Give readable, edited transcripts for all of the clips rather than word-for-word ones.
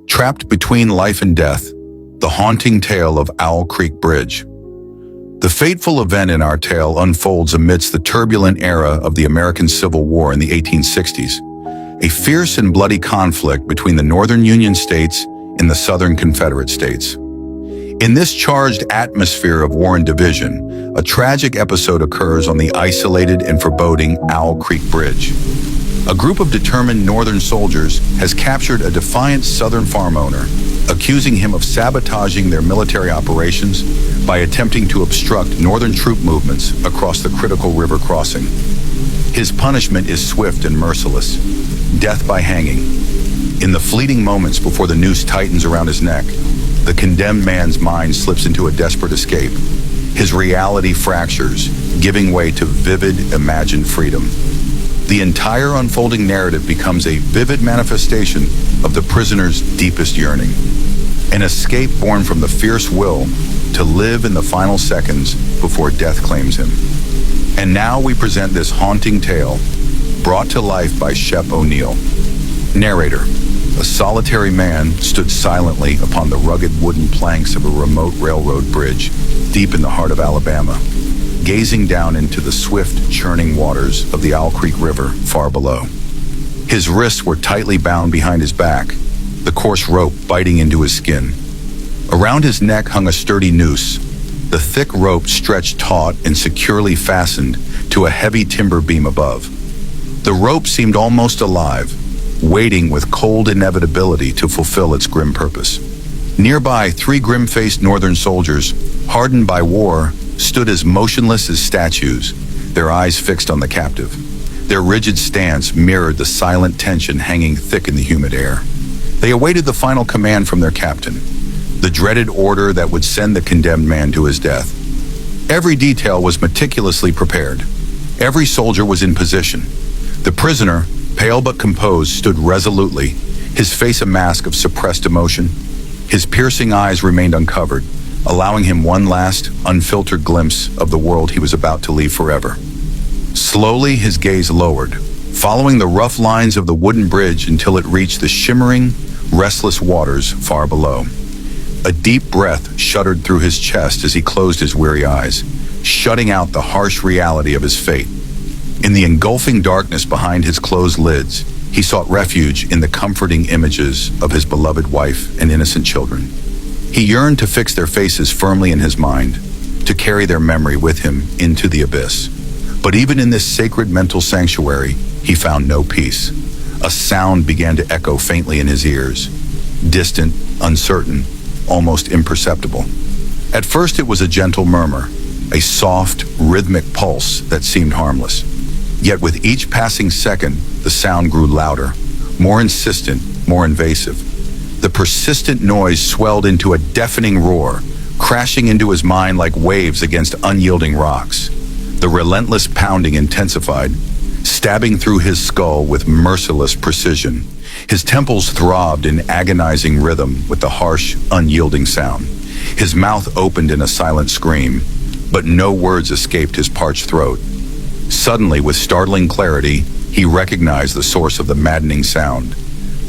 Trapped between life and death, the haunting tale of Owl Creek Bridge. The fateful event in our tale unfolds amidst the turbulent era of the American Civil War in the 1860s, a fierce and bloody conflict between the Northern Union states and the Southern Confederate States. In this charged atmosphere of war and division, a tragic episode occurs on the isolated and foreboding Owl Creek Bridge. A group of determined Northern soldiers has captured a defiant Southern farm owner, accusing him of sabotaging their military operations by attempting to obstruct Northern troop movements across the critical river crossing. His punishment is swift and merciless: death by hanging. In the fleeting moments before the noose tightens around his neck, the condemned man's mind slips into a desperate escape. His reality fractures, giving way to vivid, imagined freedom. The entire unfolding narrative becomes a vivid manifestation of the prisoner's deepest yearning, an escape born from the fierce will to live in the final seconds before death claims him. And now we present this haunting tale, brought to life by Shep O'Neill. Narrator: a solitary man stood silently upon the rugged wooden planks of a remote railroad bridge deep in the heart of Alabama, gazing down into the swift, churning waters of the Owl Creek River far below. His wrists were tightly bound behind his back, the coarse rope biting into his skin. Around his neck hung a sturdy noose, the thick rope stretched taut and securely fastened to a heavy timber beam above. The rope seemed almost alive, waiting with cold inevitability to fulfill its grim purpose. Nearby, 3 grim-faced Northern soldiers, hardened by war, stood as motionless as statues, their eyes fixed on the captive. Their rigid stance mirrored the silent tension hanging thick in the humid air. They awaited the final command from their captain, the dreaded order that would send the condemned man to his death. Every detail was meticulously prepared. Every soldier was in position. The prisoner, pale but composed, stood resolutely, his face a mask of suppressed emotion. His piercing eyes remained uncovered, allowing him one last, unfiltered glimpse of the world he was about to leave forever. Slowly, his gaze lowered, following the rough lines of the wooden bridge until it reached the shimmering, restless waters far below. A deep breath shuddered through his chest as he closed his weary eyes, shutting out the harsh reality of his fate. In the engulfing darkness behind his closed lids, he sought refuge in the comforting images of his beloved wife and innocent children. He yearned to fix their faces firmly in his mind, to carry their memory with him into the abyss. But even in this sacred mental sanctuary, he found no peace. A sound began to echo faintly in his ears, distant, uncertain, almost imperceptible. At first it was a gentle murmur, a soft, rhythmic pulse that seemed harmless. Yet with each passing second, the sound grew louder, more insistent, more invasive. The persistent noise swelled into a deafening roar, crashing into his mind like waves against unyielding rocks. The relentless pounding intensified, stabbing through his skull with merciless precision. His temples throbbed in agonizing rhythm with the harsh, unyielding sound. His mouth opened in a silent scream, but no words escaped his parched throat. Suddenly, with startling clarity, he recognized the source of the maddening sound.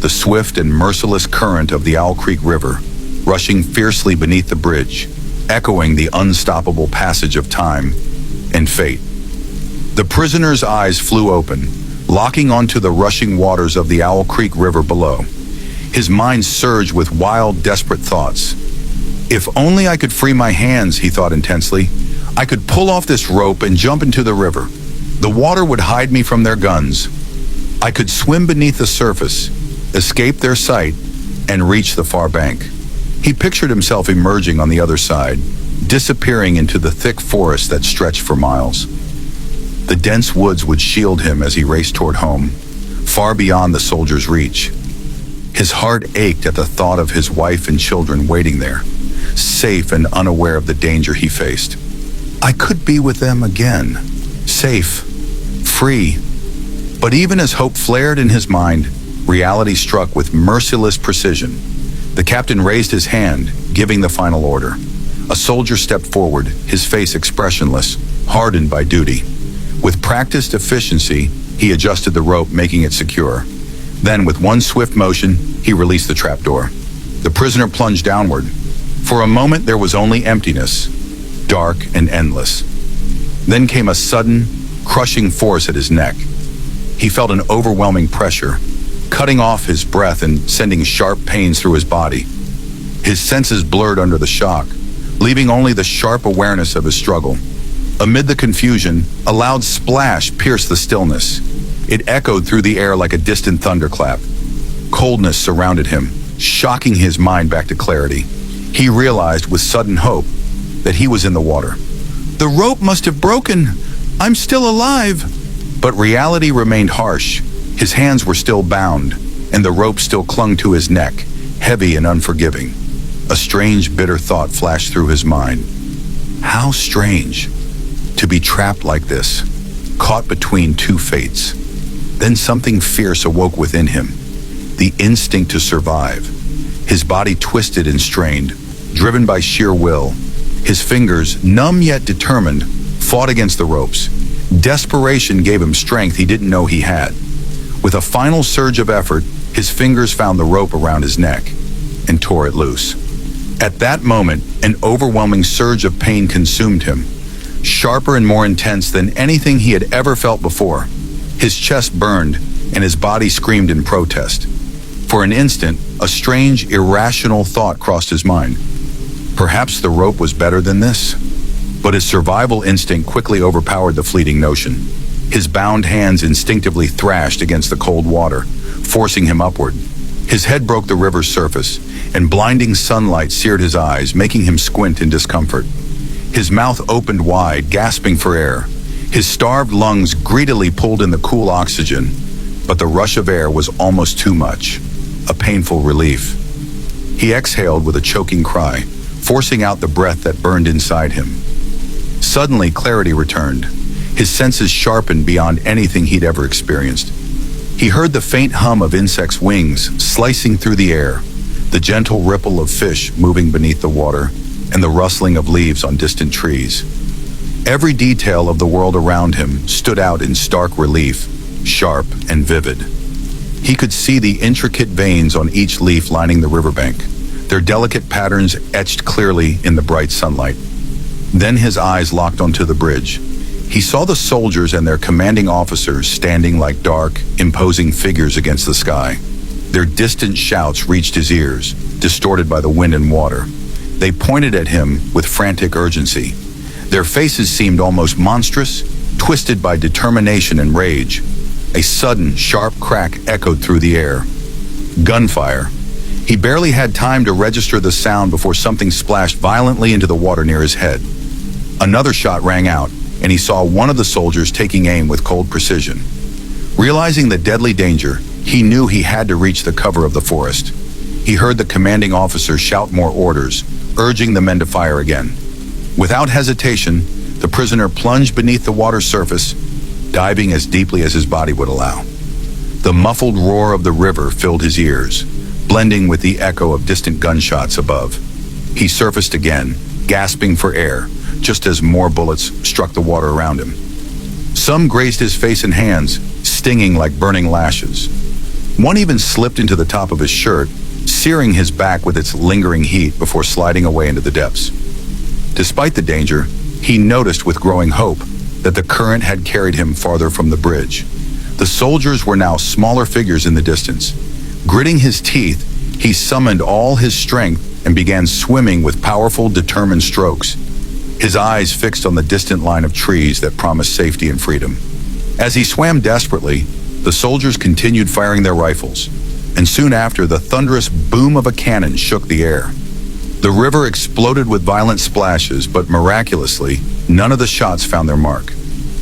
The swift and merciless current of the Owl Creek River, rushing fiercely beneath the bridge, echoing the unstoppable passage of time and fate. The prisoner's eyes flew open, locking onto the rushing waters of the Owl Creek River below. His mind surged with wild, desperate thoughts. If only I could free my hands, he thought intensely. I could pull off this rope and jump into the river. The water would hide me from their guns. I could swim beneath the surface, escape their sight, and reach the far bank. He pictured himself emerging on the other side, disappearing into the thick forest that stretched for miles. The dense woods would shield him as he raced toward home, far beyond the soldier's reach. His heart ached at the thought of his wife and children waiting there, safe and unaware of the danger he faced. I could be with them again, safe, free. But even as hope flared in his mind, reality struck with merciless precision. The captain raised his hand, giving the final order. A soldier stepped forward, his face expressionless, hardened by duty. With practiced efficiency, he adjusted the rope, making it secure. Then, with one swift motion, he released the trapdoor. The prisoner plunged downward. For a moment, there was only emptiness, dark and endless. Then came a sudden, crushing force at his neck. He felt an overwhelming pressure, cutting off his breath and sending sharp pains through his body. His senses blurred under the shock, leaving only the sharp awareness of his struggle. Amid the confusion, a loud splash pierced the stillness. It echoed through the air like a distant thunderclap. Coldness surrounded him, shocking his mind back to clarity. He realized with sudden hope that he was in the water. "The rope must have broken. I'm still alive." But reality remained harsh. His hands were still bound, and the rope still clung to his neck, heavy and unforgiving. A strange, bitter thought flashed through his mind. How strange to be trapped like this, caught between two fates. Then something fierce awoke within him, the instinct to survive. His body twisted and strained, driven by sheer will. His fingers, numb yet determined, fought against the ropes. Desperation gave him strength he didn't know he had. With a final surge of effort, his fingers found the rope around his neck and tore it loose. At that moment, an overwhelming surge of pain consumed him, sharper and more intense than anything he had ever felt before. His chest burned, and his body screamed in protest. For an instant, a strange, irrational thought crossed his mind. Perhaps the rope was better than this? But his survival instinct quickly overpowered the fleeting notion. His bound hands instinctively thrashed against the cold water, forcing him upward. His head broke the river's surface, and blinding sunlight seared his eyes, making him squint in discomfort. His mouth opened wide, gasping for air. His starved lungs greedily pulled in the cool oxygen, but the rush of air was almost too much, a painful relief. He exhaled with a choking cry, forcing out the breath that burned inside him. Suddenly, clarity returned. His senses sharpened beyond anything he'd ever experienced. He heard the faint hum of insects' wings slicing through the air, the gentle ripple of fish moving beneath the water, and the rustling of leaves on distant trees. Every detail of the world around him stood out in stark relief, sharp and vivid. He could see the intricate veins on each leaf lining the riverbank, their delicate patterns etched clearly in the bright sunlight. Then his eyes locked onto the bridge. He saw the soldiers and their commanding officers standing like dark, imposing figures against the sky. Their distant shouts reached his ears, distorted by the wind and water. They pointed at him with frantic urgency. Their faces seemed almost monstrous, twisted by determination and rage. A sudden, sharp crack echoed through the air. Gunfire. He barely had time to register the sound before something splashed violently into the water near his head. Another shot rang out, and he saw one of the soldiers taking aim with cold precision. Realizing the deadly danger, he knew he had to reach the cover of the forest. He heard the commanding officer shout more orders, urging the men to fire again. Without hesitation, the prisoner plunged beneath the water's surface, diving as deeply as his body would allow. The muffled roar of the river filled his ears, blending with the echo of distant gunshots above. He surfaced again, gasping for air, just as more bullets struck the water around him. Some grazed his face and hands, stinging like burning lashes. One even slipped into the top of his shirt, searing his back with its lingering heat before sliding away into the depths. Despite the danger, he noticed with growing hope that the current had carried him farther from the bridge. The soldiers were now smaller figures in the distance. Gritting his teeth, he summoned all his strength and began swimming with powerful, determined strokes, his eyes fixed on the distant line of trees that promised safety and freedom. As he swam desperately, the soldiers continued firing their rifles, and soon after, the thunderous boom of a cannon shook the air. The river exploded with violent splashes, but miraculously, none of the shots found their mark.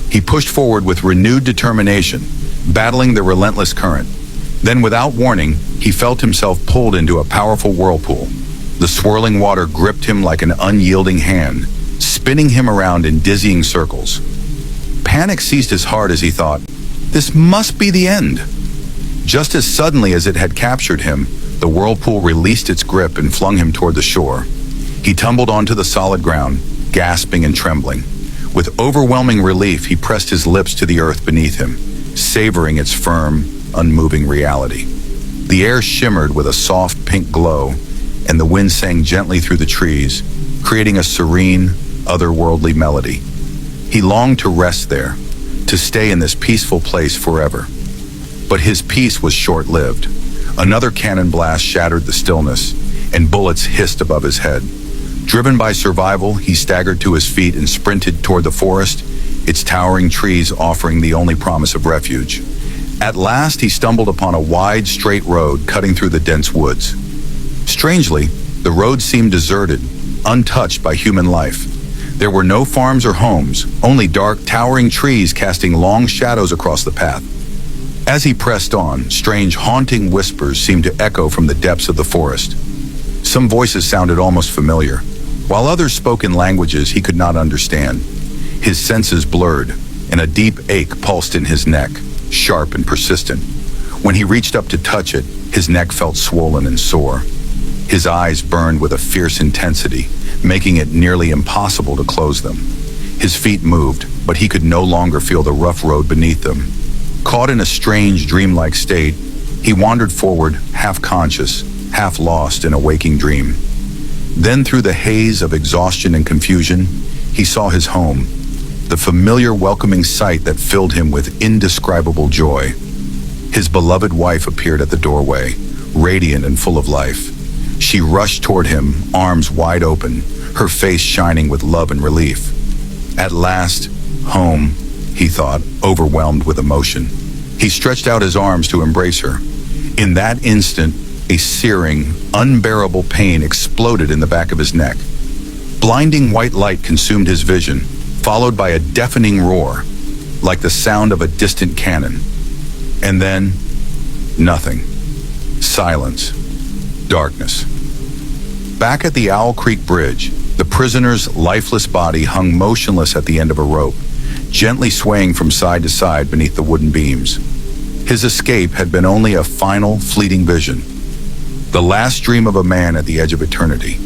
He pushed forward with renewed determination, battling the relentless current. Then, without warning, he felt himself pulled into a powerful whirlpool. The swirling water gripped him like an unyielding hand, spinning him around in dizzying circles. Panic seized his heart as he thought, "This must be the end." Just as suddenly as it had captured him, the whirlpool released its grip and flung him toward the shore. He tumbled onto the solid ground, gasping and trembling. With overwhelming relief, he pressed his lips to the earth beneath him, savoring its firm, unmoving reality. The air shimmered with a soft pink glow, and the wind sang gently through the trees, creating a serene, otherworldly melody. He longed to rest there, to stay in this peaceful place forever. But his peace was short-lived. Another cannon blast shattered the stillness, and bullets hissed above his head. Driven by survival, he staggered to his feet and sprinted toward the forest, its towering trees offering the only promise of refuge. At last, he stumbled upon a wide, straight road cutting through the dense woods. Strangely, the road seemed deserted, untouched by human life. There were no farms or homes, only dark, towering trees casting long shadows across the path. As he pressed on, strange, haunting whispers seemed to echo from the depths of the forest. Some voices sounded almost familiar, while others spoke in languages he could not understand. His senses blurred, and a deep ache pulsed in his neck, sharp and persistent. When he reached up to touch it, his neck felt swollen and sore. His eyes burned with a fierce intensity, making it nearly impossible to close them. His feet moved, but he could no longer feel the rough road beneath them. Caught in a strange, dreamlike state, he wandered forward, half conscious, half lost in a waking dream. Then through the haze of exhaustion and confusion, he saw his home, the familiar welcoming sight that filled him with indescribable joy. His beloved wife appeared at the doorway, radiant and full of life. She rushed toward him, arms wide open, her face shining with love and relief. At last, home, he thought, overwhelmed with emotion. He stretched out his arms to embrace her. In that instant, a searing, unbearable pain exploded in the back of his neck. Blinding white light consumed his vision, followed by a deafening roar, like the sound of a distant cannon. And then, nothing. Silence. Darkness. Back at the Owl Creek Bridge, the prisoner's lifeless body hung motionless at the end of a rope, gently swaying from side to side beneath the wooden beams. His escape had been only a final, fleeting vision, the last dream of a man at the edge of eternity.